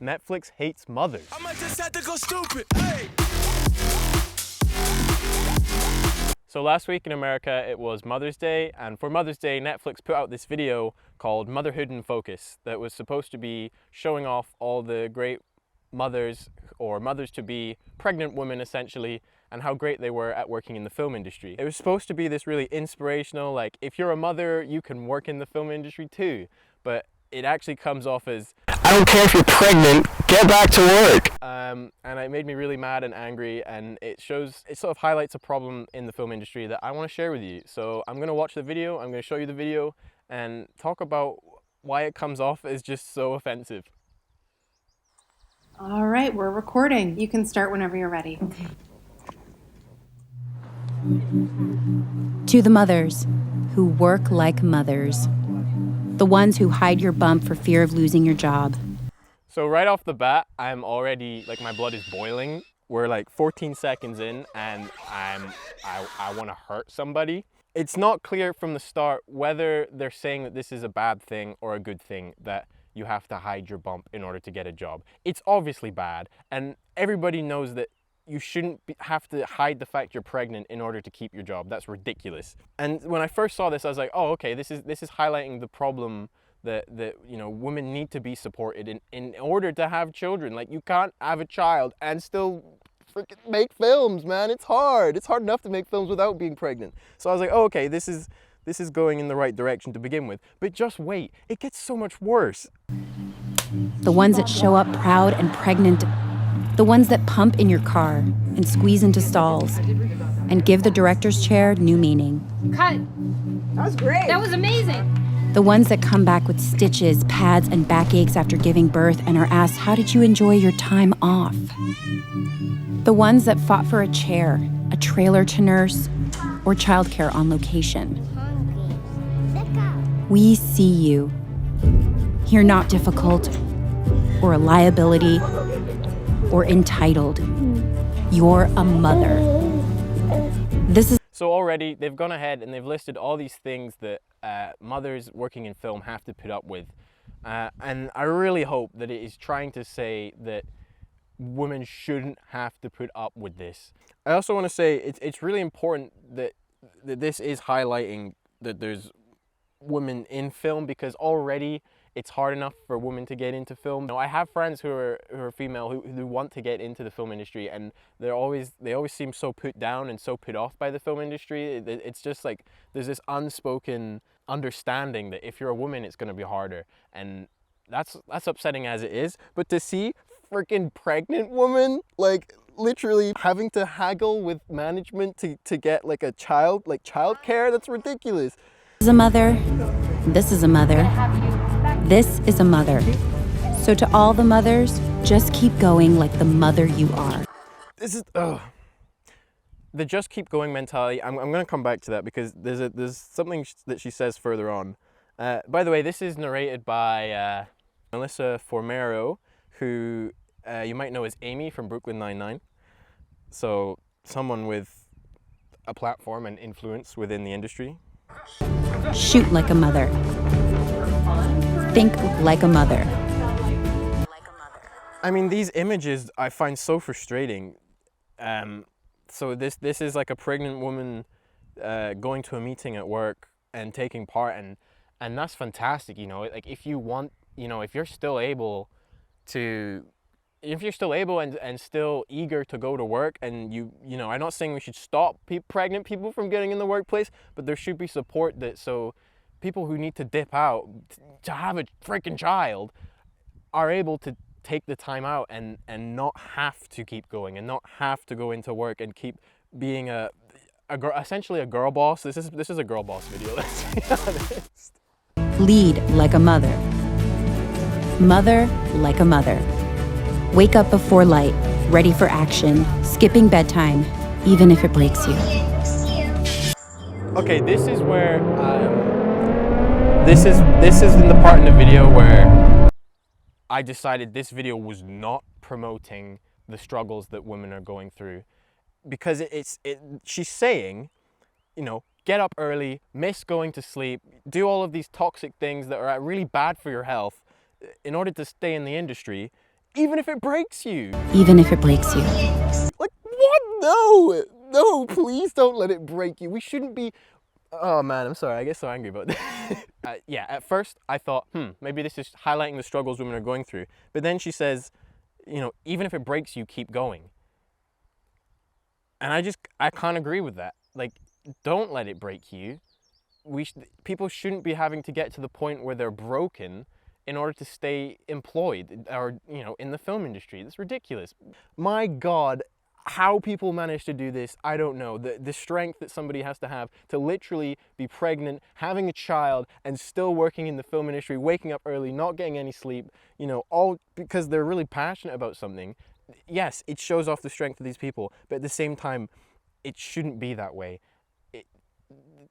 Netflix hates mothers. I might just have to go stupid. Hey. So last week in America, it was Mother's Day, and for Mother's Day, Netflix put out this video called Motherhood in Focus that was supposed to be showing off all the great mothers or mothers-to-be, pregnant women essentially, and how great they were at working in the film industry. It was supposed to be this really inspirational, like, if you're a mother, you can work in the film industry too, but it actually comes off as, I don't care if you're pregnant, get back to work. and it made me really mad and angry, and it sort of highlights a problem in the film industry that I want to share with you. So I'm going to watch the video, I'm going to show you the video, and talk about why it comes off as just so offensive. All right, we're recording. You can start whenever you're ready. Okay. To the mothers who work like mothers, the ones who hide your bump for fear of losing your job. So right off the bat, I'm already, like, my blood is boiling. We're like 14 seconds in and I want to hurt somebody. It's not clear from the start whether they're saying that this is a bad thing or a good thing, that you have to hide your bump in order to get a job. It's obviously bad, and everybody knows that you shouldn't have to hide the fact you're pregnant in order to keep your job. That's ridiculous. And when I first saw this, I was like, oh, okay, this is highlighting the problem that you know, women need to be supported in order to have children. Like, you can't have a child and still freaking make films, man. It's hard. It's hard enough to make films without being pregnant. So I was like, oh, okay, this is going in the right direction to begin with. But just wait, it gets so much worse. The ones that show up proud and pregnant. The ones that pump in your car and squeeze into stalls and give the director's chair new meaning. Cut. That was great. That was amazing. The ones that come back with stitches, pads, and backaches after giving birth and are asked, how did you enjoy your time off? The ones that fought for a chair, a trailer to nurse, or childcare on location. We see you. You're not difficult, or a liability, or entitled. You're a mother. This is So already they've gone ahead and they've listed all these things that mothers working in film have to put up with. And I really hope that it is trying to say that women shouldn't have to put up with this. I also want to say it's really important that this is highlighting that there's women in film, because already it's hard enough for women to get into film. You know, I have friends who are female who want to get into the film industry, and they always seem so put down and so put off by the film industry. It's just like there's this unspoken understanding that if you're a woman, it's going to be harder, and that's upsetting as it is. But to see freaking pregnant woman, like, literally having to haggle with management to get like a child, like childcare, that's ridiculous. is a mother. This is a mother. This is a mother. So to all the mothers, just keep going like the mother you are. This is the just keep going mentality. I'm going to come back to that because there's something that she says further on. By the way, this is narrated by Melissa Formero, who you might know as Amy from Brooklyn Nine-Nine. So someone with a platform and influence within the industry. Shoot like a mother. Think like a mother. I mean, these images I find so frustrating. So this is like a pregnant woman going to a meeting at work and taking part, and that's fantastic. You know, like, if you want, you know, if you're still able and still eager to go to work, and you know, I'm not saying we should stop pregnant people from getting in the workplace, but there should be support that so people who need to dip out to have a freaking child are able to take the time out and not have to keep going and not have to go into work and keep being essentially a girl boss. This is a girl boss video, let's be honest. Lead like a mother. Mother like a mother. Wake up before light, ready for action, skipping bedtime, even if it breaks you. Okay, this is where this is in the part in the video where I decided this video was not promoting the struggles that women are going through, because she's saying, you know, get up early, miss going to sleep, do all of these toxic things that are really bad for your health in order to stay in the industry. Even if it breaks you. even if it breaks you. Like, what? No! No, please don't let it break you. We shouldn't be... Oh man, I'm sorry, I get so angry about this. Yeah, at first I thought, maybe this is highlighting the struggles women are going through. But then she says, you know, even if it breaks you, keep going. And I can't agree with that. Like, don't let it break you. People shouldn't be having to get to the point where they're broken in order to stay employed or, you know, in the film industry. That's ridiculous. My God, how people manage to do this, I don't know. The strength that somebody has to have to literally be pregnant, having a child, and still working in the film industry, waking up early, not getting any sleep, you know, all because they're really passionate about something. Yes, it shows off the strength of these people, but at the same time, it shouldn't be that way.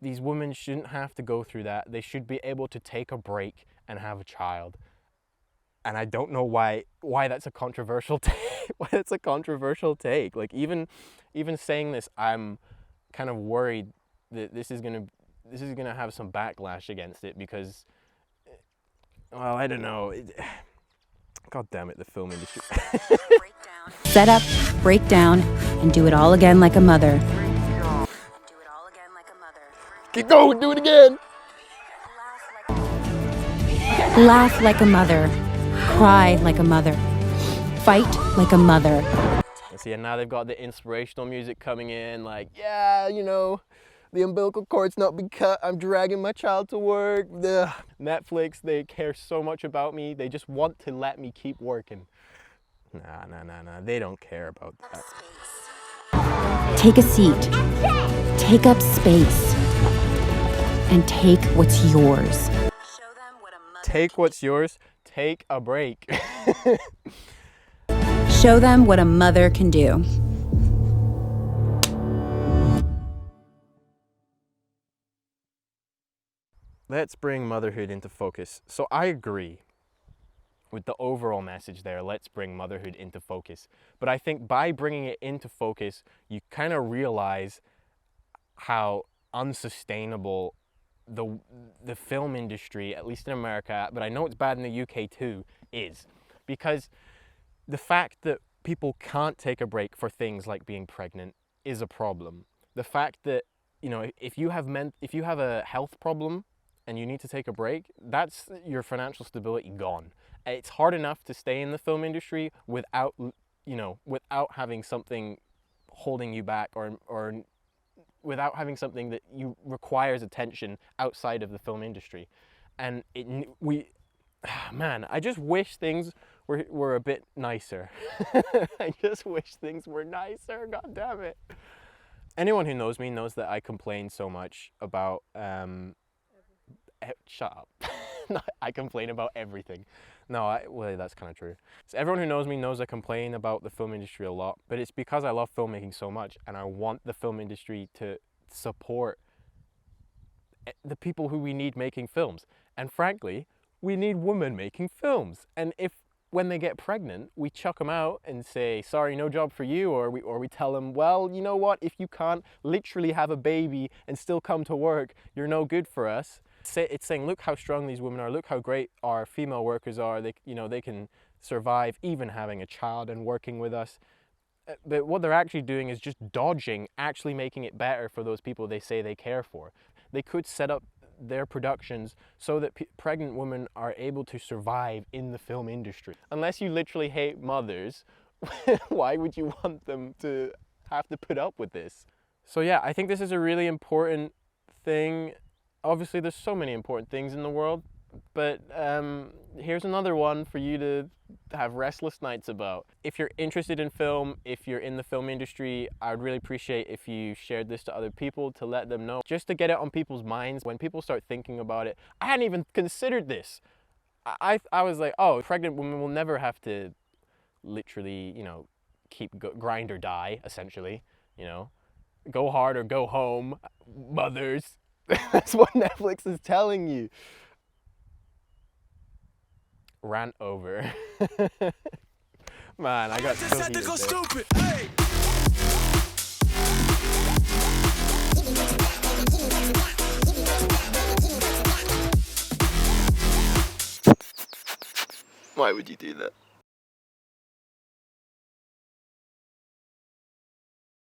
These women shouldn't have to go through that. They should be able to take a break and have a child. And I don't know why that's a controversial why that's a controversial take. Like, even saying this, I'm kind of worried that this is gonna have some backlash against it because, well, I don't know. God damn it, the film industry. Set up, break down, and do it all again like a mother. Keep going, do it again. Laugh like a mother. Cry like a mother. Fight like a mother. And see, and now they've got the inspirational music coming in, like, yeah, you know, the umbilical cord's not been cut, I'm dragging my child to work. Ugh. Netflix, they care so much about me, they just want to let me keep working. Nah, they don't care about that. Take a seat. Take up space. And take what's yours. Take what's yours, take a break. Show them what a mother can do. Let's bring motherhood into focus. So I agree with the overall message there, let's bring motherhood into focus. But I think by bringing it into focus, you kind of realize how unsustainable the film industry, at least in America, but I know it's bad in the UK too, is. Because the fact that people can't take a break for things like being pregnant is a problem. The fact that, you know, if you have a health problem and you need to take a break, that's your financial stability gone. It's hard enough to stay in the film industry without having something holding you back or without having something that requires attention outside of the film industry. And I just wish things were a bit nicer. I just wish things were nicer, god damn it. Anyone who knows me knows that I complain so much about, shut up. I complain about everything. No, well, that's kind of true. So everyone who knows me knows I complain about the film industry a lot, but it's because I love filmmaking so much and I want the film industry to support the people who we need making films. And frankly, we need women making films. And if when they get pregnant, we chuck them out and say, sorry, no job for you, or we tell them, well, you know what, if you can't literally have a baby and still come to work, you're no good for us. It's saying, look how strong these women are, look how great our female workers are, they can survive even having a child and working with us. But what they're actually doing is just dodging actually making it better for those people they say they care for. They could set up their productions so that pregnant women are able to survive in the film industry. Unless you literally hate mothers, why would you want them to have to put up with this? So yeah, I think this is a really important thing. Obviously, there's so many important things in the world, but here's another one for you to have restless nights about. If you're interested in film, if you're in the film industry, I would really appreciate if you shared this to other people to let them know, just to get it on people's minds. When people start thinking about it, I hadn't even considered this. I was like, oh, pregnant women will never have to literally, grind or die, essentially, go hard or go home, mothers. That's what Netflix is telling you. Rant over. Man, I got so heated there. Stupid. Hey. Why would you do that?